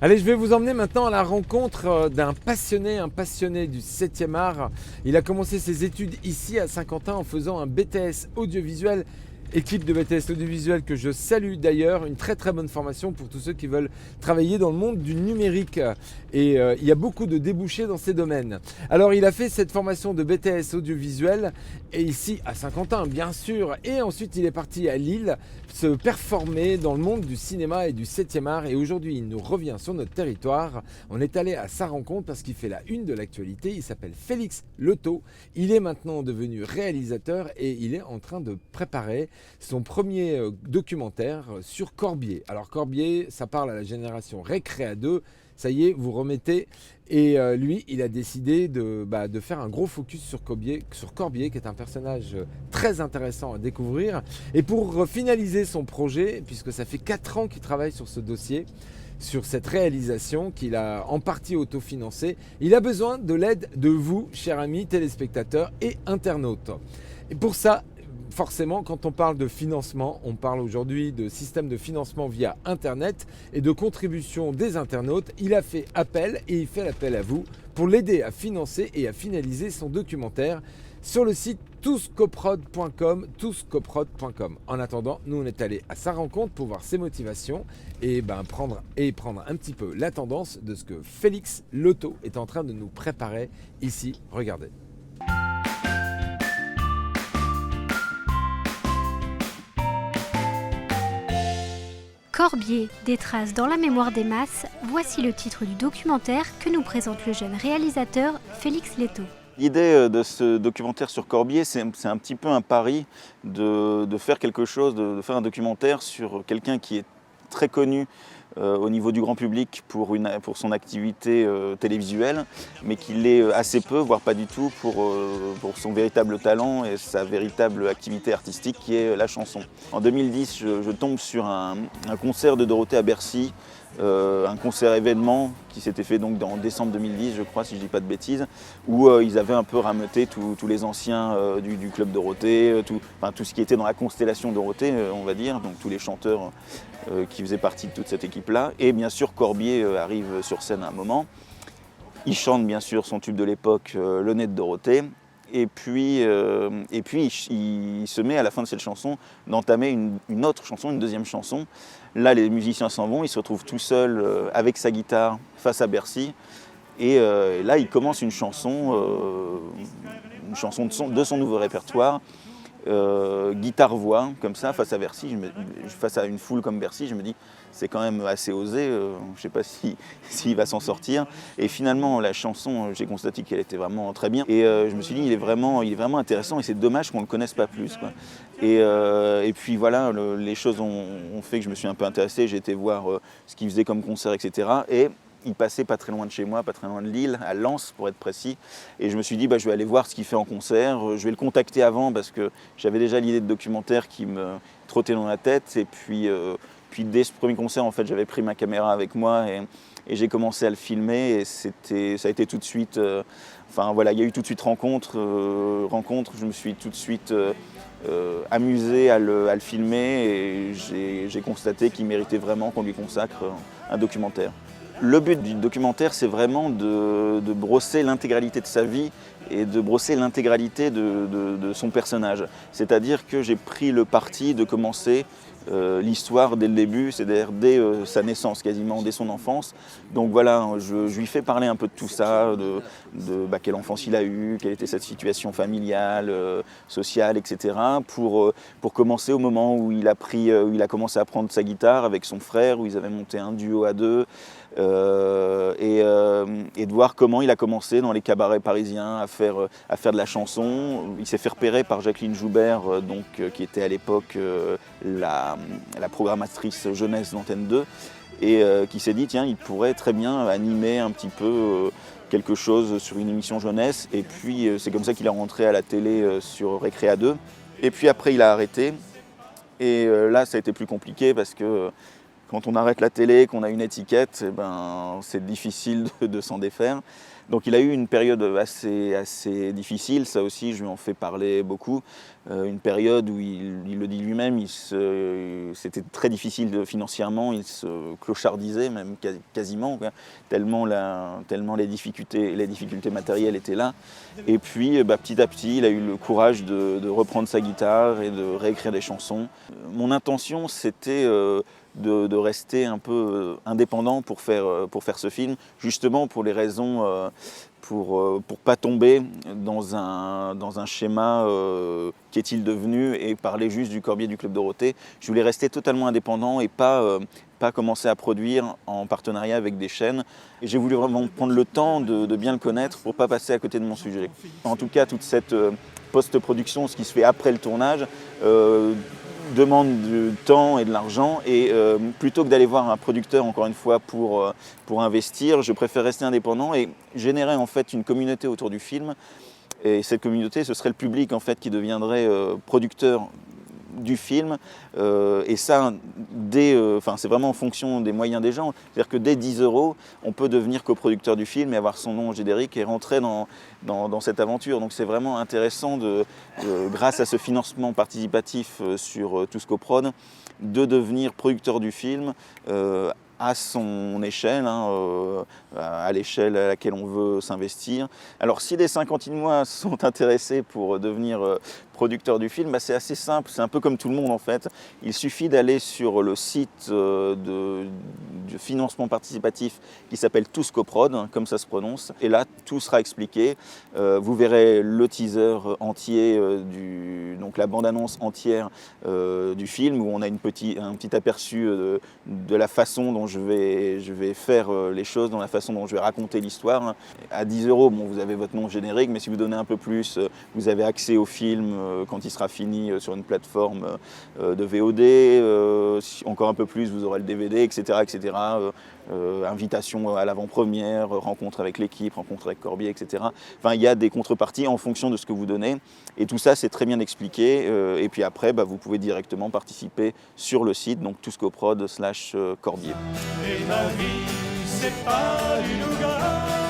Allez, je vais vous emmener maintenant à la rencontre d'un passionné, un passionné du 7e art. Il a commencé ses études ici à Saint-Quentin en faisant un BTS audiovisuel. Équipe de BTS audiovisuel que je salue d'ailleurs, une très très bonne formation pour tous ceux qui veulent travailler dans le monde du numérique. Et il y a beaucoup de débouchés dans ces domaines. Alors il a fait cette formation de BTS audiovisuel et ici à Saint-Quentin bien sûr. Et ensuite il est parti à Lille se performer dans le monde du cinéma et du 7e art. Et aujourd'hui il nous revient sur notre territoire. On est allé à sa rencontre parce qu'il fait la une de l'actualité. Il s'appelle Félix Leto. Il est maintenant devenu réalisateur et il est en train de préparer son premier documentaire sur Corbier. Alors Corbier, ça parle à la génération Récréa 2, ça y est, vous remettez. Et lui, il a décidé de faire un gros focus sur Corbier, qui est un personnage très intéressant à découvrir. Et pour finaliser son projet, puisque ça fait 4 ans qu'il travaille sur ce dossier, sur cette réalisation qu'il a en partie autofinancée, il a besoin de l'aide de vous, chers amis téléspectateurs et internautes. Et pour ça, forcément, quand on parle de financement, on parle aujourd'hui de système de financement via Internet et de contribution des internautes. Il a fait appel et il fait appel à vous pour l'aider à financer et à finaliser son documentaire sur le site touscoprod.com. En attendant, nous on est allé à sa rencontre pour voir ses motivations et prendre un petit peu la tendance de ce que Félix Leto est en train de nous préparer ici. Regardez. Corbier, des traces dans la mémoire des masses, voici le titre du documentaire que nous présente le jeune réalisateur Félix Leto. L'idée de ce documentaire sur Corbier, c'est un petit peu un pari de faire quelque chose, de faire un documentaire sur quelqu'un qui est très connu au niveau du grand public pour son activité télévisuelle, mais qui l'est assez peu, voire pas du tout, pour son véritable talent et sa véritable activité artistique qui est la chanson. En 2010, je tombe sur un concert de Dorothée à Bercy, un concert événement qui s'était fait donc en décembre 2010, je crois, si je dis pas de bêtises, où ils avaient un peu rameuté tous les anciens du club Dorothée, tout ce qui était dans la constellation Dorothée, on va dire, donc tous les chanteurs qui faisaient partie de toute cette équipe-là. Et bien sûr, Corbier arrive sur scène à un moment. Il chante bien sûr son tube de l'époque, Le nez de Dorothée. Et puis il se met à la fin de cette chanson d'entamer une autre chanson, une deuxième chanson. Là, les musiciens s'en vont, il se retrouve tout seul avec sa guitare face à Bercy. Et là, il commence une chanson de son nouveau répertoire. Guitare-voix, comme ça, face à Bercy, face à une foule comme Bercy, je me dis, c'est quand même assez osé, je ne sais pas s'il va s'en sortir. Et finalement, la chanson, j'ai constaté qu'elle était vraiment très bien. Et je me suis dit, il est vraiment intéressant et c'est dommage qu'on ne le connaisse pas plus, quoi. Et puis voilà, les choses ont fait que je me suis un peu intéressé, j'ai été voir ce qu'il faisait comme concert, etc. Et il passait pas très loin de chez moi, pas très loin de Lille, à Lens pour être précis. Et je me suis dit, je vais aller voir ce qu'il fait en concert. Je vais le contacter avant parce que j'avais déjà l'idée de documentaire qui me trottait dans la tête. Et puis dès ce premier concert, en fait, j'avais pris ma caméra avec moi et j'ai commencé à le filmer. Et ça a été tout de suite... il y a eu tout de suite rencontre. Je me suis tout de suite... amusé à le filmer et j'ai constaté qu'il méritait vraiment qu'on lui consacre un documentaire. Le but du documentaire, c'est vraiment de brosser l'intégralité de sa vie et de brosser l'intégralité de son personnage. C'est-à-dire que j'ai pris le parti de commencer l'histoire dès le début, c'est-à-dire dès sa naissance, quasiment dès son enfance. Donc voilà, je lui fais parler un peu de tout ça, de quelle enfance il a eu, quelle était cette situation familiale, sociale, etc. Pour commencer au moment où il a commencé à prendre sa guitare avec son frère, où ils avaient monté un duo à deux. Et de voir comment il a commencé dans les cabarets parisiens à faire de la chanson. Il s'est fait repérer par Jacqueline Joubert, qui était à l'époque la programmatrice jeunesse d'Antenne 2, et qui s'est dit, tiens, il pourrait très bien animer un petit peu quelque chose sur une émission jeunesse. Et puis c'est comme ça qu'il est rentré à la télé sur Récréa 2. Et puis après, il a arrêté. Et là, ça a été plus compliqué parce que quand on arrête la télé, qu'on a une étiquette, eh ben, c'est difficile de s'en défaire. Donc il a eu une période assez difficile, ça aussi je lui en fais parler beaucoup. Une période où il le dit lui-même, c'était très difficile financièrement, il se clochardisait même quasiment, quoi, tellement les difficultés matérielles étaient là. Et puis petit à petit, il a eu le courage de reprendre sa guitare et de réécrire des chansons. Mon intention, c'était de rester un peu indépendant pour faire ce film, justement pour les raisons, pour pas tomber dans un schéma qu'est-il devenu et parler juste du Corbier du Club Dorothée. Je voulais rester totalement indépendant et pas commencer à produire en partenariat avec des chaînes. Et j'ai voulu vraiment prendre le temps de bien le connaître pour pas passer à côté de mon sujet. En tout cas, toute cette post-production, ce qui se fait après le tournage, demande du temps et de l'argent, et plutôt que d'aller voir un producteur encore une fois pour investir, je préfère rester indépendant et générer en fait une communauté autour du film. Et cette communauté, ce serait le public en fait qui deviendrait producteur du film, et ça, c'est vraiment en fonction des moyens des gens. C'est-à-dire que dès 10 €, on peut devenir coproducteur du film et avoir son nom au générique et rentrer dans cette aventure. Donc c'est vraiment intéressant, grâce à ce financement participatif sur Tous-Coprod, de devenir producteur du film à son échelle, à l'échelle à laquelle on veut s'investir. Alors si des Saint-Quentinois sont intéressés pour devenir producteur du film, c'est assez simple, c'est un peu comme tout le monde en fait. Il suffit d'aller sur le site de financement participatif qui s'appelle Tous-Coprod, comme ça se prononce, et là tout sera expliqué. Vous verrez le teaser entier, donc la bande-annonce entière du film, où on a un petit aperçu de la façon dont je vais faire les choses, dans la façon dont je vais raconter l'histoire. À 10 €, vous avez votre nom générique, mais si vous donnez un peu plus, vous avez accès au film quand il sera fini sur une plateforme de VOD. Encore un peu plus, vous aurez le DVD, etc. etc. Invitation à l'avant-première, rencontre avec l'équipe, rencontre avec Corbier, etc. Enfin, il y a des contreparties en fonction de ce que vous donnez. Et tout ça, c'est très bien expliqué. Et puis après, vous pouvez directement participer sur le site, donc Tous-Coprod /Corbier. Et ma vie, c'est pas du nougat.